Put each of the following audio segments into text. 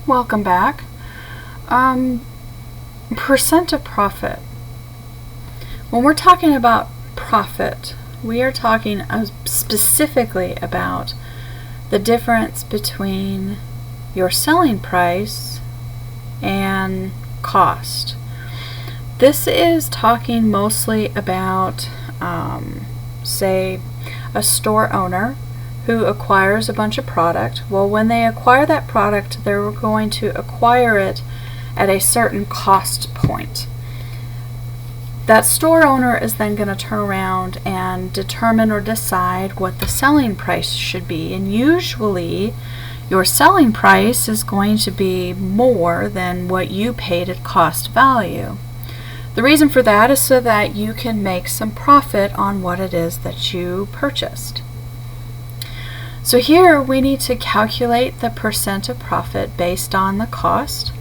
Welcome back. Percent of profit. When we're talking about profit, we are talking specifically about the difference between your selling price and cost. This is talking mostly about, say, a store owner who acquires a bunch of product. Well, when they acquire that product, they're going to acquire it at a certain cost point. That store owner is then going to turn around and determine or decide what the selling price should be. And usually, your selling price is going to be more than what you paid at cost value. The reason for that is so that you can make some profit on what it is that you purchased. So here we need to calculate the percent of profit based on the cost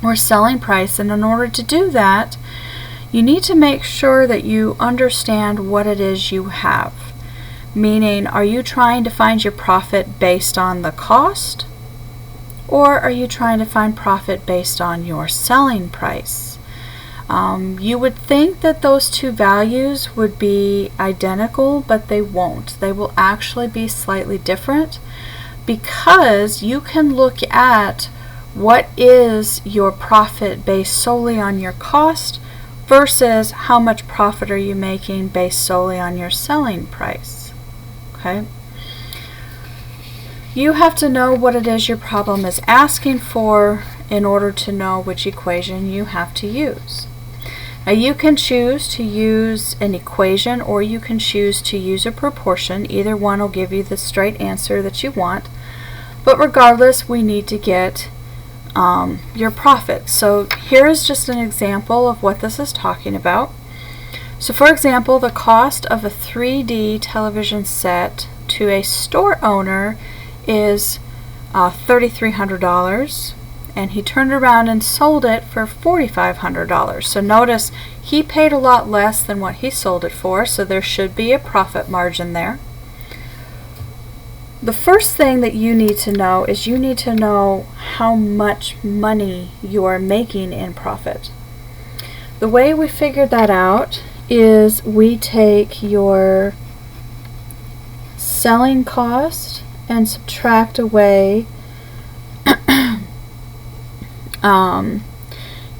or selling price, and in order to do that, you need to make sure that you understand what it is you have. Meaning, are you trying to find your profit based on the cost, or are you trying to find profit based on your selling price? You would think that those two values would be identical, but they won't. They will actually be slightly different because you can look at what is your profit based solely on your cost versus how much profit are you making based solely on your selling price. Okay? You have to know what it is your problem is asking for in order to know which equation you have to use. Now you can choose to use an equation or you can choose to use a proportion. Either one will give you the straight answer that you want. But regardless, we need to get your profit. So here is just an example of what this is talking about. So for example, the cost of a 3D television set to a store owner is $3,300. And he turned around and sold it for $4,500. So notice he paid a lot less than what he sold it for, so there should be a profit margin there. The first thing that you need to know is you need to know how much money you are making in profit. The way we figured that out is we take your selling cost and subtract away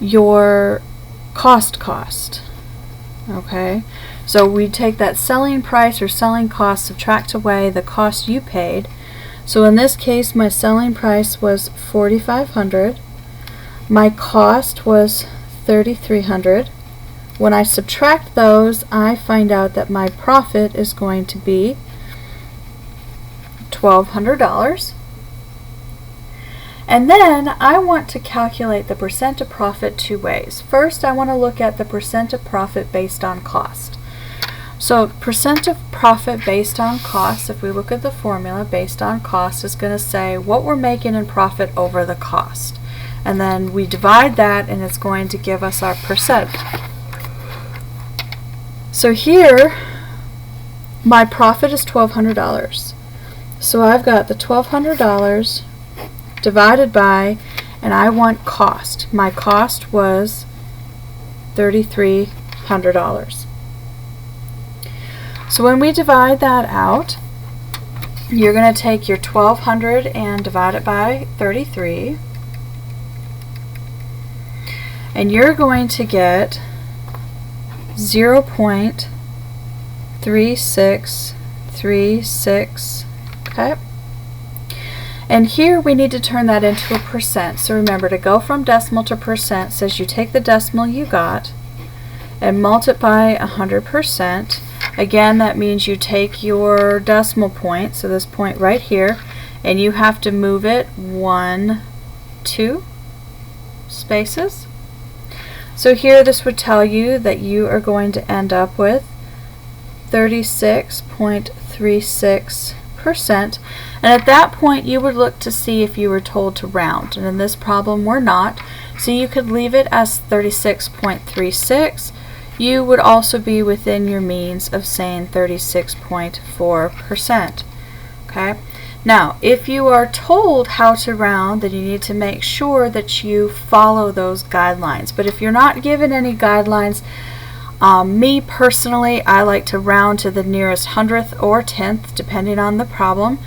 your cost. Okay, so we take that selling price or selling cost, subtract away the cost you paid. So in this case, my selling price was $4,500. My cost was $3,300. When I subtract those, I find out that my profit is going to be $1,200. And then I want to calculate the percent of profit two ways. First, I want to look at the percent of profit based on cost. So percent of profit based on cost, if we look at the formula, based on cost is going to say what we're making in profit over the cost. And then we divide that and it's going to give us our percent. So here, my profit is $1,200. So I've got the $1,200 divided by, and I want cost. My cost was $3,300. So when we divide that out, you're going to take your $1,200 and divide it by 33, and you're going to get 0.3636. Okay. And here we need to turn that into a percent. So remember, to go from decimal to percent says you take the decimal you got and multiply 100%. Again, that means you take your decimal point, so this point right here, and you have to move it 1, 2 spaces. So here this would tell you that you are going to end up with 36.36%. And at that point you would look to see if you were told to round, and in this problem we're not, so you could leave it as 36.36. You would also be within your means of saying 36.4%. Okay, Now, if you are told how to round, then you need to make sure that you follow those guidelines. But if you're not given any guidelines, me personally, I like to round to the nearest hundredth or tenth, depending on the problem.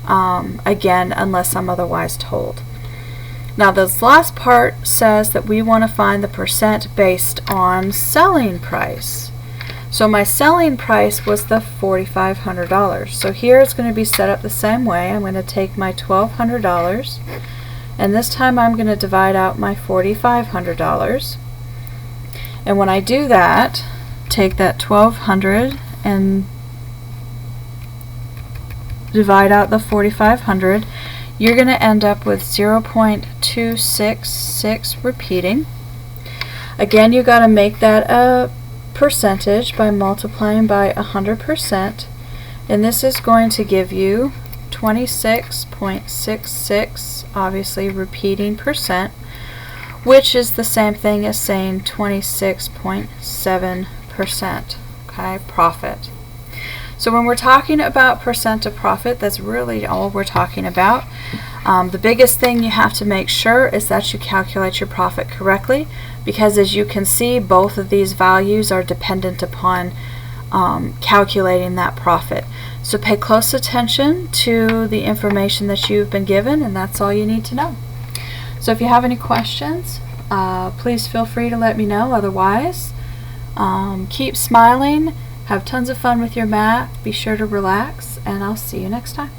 Again, unless I'm otherwise told. Now, this last part says that we want to find the percent based on selling price. So my selling price was the $4,500. So here it's going to be set up the same way. I'm going to take my $1,200, and this time I'm going to divide out my $4,500. And when I do that, take that $1,200 and divide out the $4,500, you're going to end up with 0.266 repeating. Again, you got to make that a percentage by multiplying by 100%, and this is going to give you 26.66, obviously repeating percent, which is the same thing as saying 26.7%, okay, profit. So when we're talking about percent of profit, that's really all we're talking about. The biggest thing you have to make sure is that you calculate your profit correctly, because as you can see, both of these values are dependent upon calculating that profit. So pay close attention to the information that you've been given, and that's all you need to know. So if you have any questions, please feel free to let me know. Otherwise, keep smiling, have tons of fun with your math, be sure to relax, and I'll see you next time.